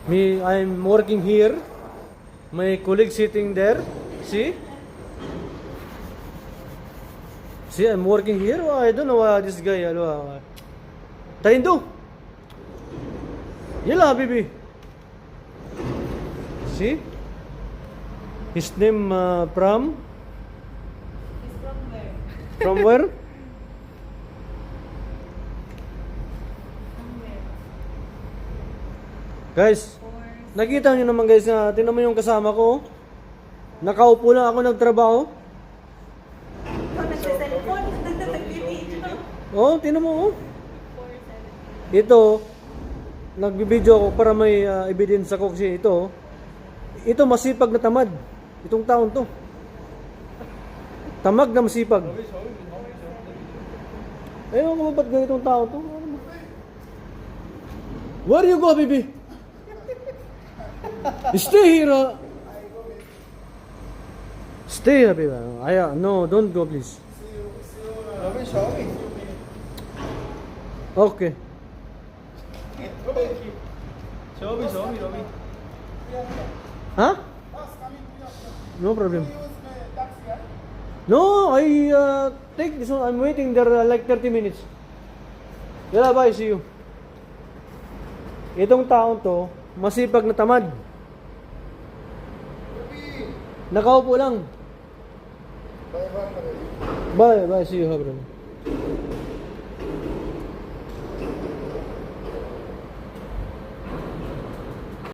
Me, I'm working here. My colleague sitting there. See? See, I'm working here. Oh, I don't know this guy. Taindo. Yala, baby. See? His name from? He's from where? From where? From where? Guys, Or nakita nyo naman guys na tinan mo yung kasama ko. Nakaupo lang ako nagtrabaho. nagsiselfon. Nagbibideo. Oh, tinan mo oh. 470. Ito, nagbibideo ako para may evidence ako kasi ito masipag na tamad. Itong taon to. Tamag na masipag. Ewan ko ba ba't ganitong taon to? Where you go, baby? Stay here. Stay here, baby. No, don't go, please. Robin, show me. Okay. Show me, Robin. Huh? No problem. No, I take this one. I'm waiting there like 30 minutes. Yala, bye. See you. Itong taon to, masipag na tamad. Nakaupo lang. Bye-bye. Bye, bye. See you, ha, brother.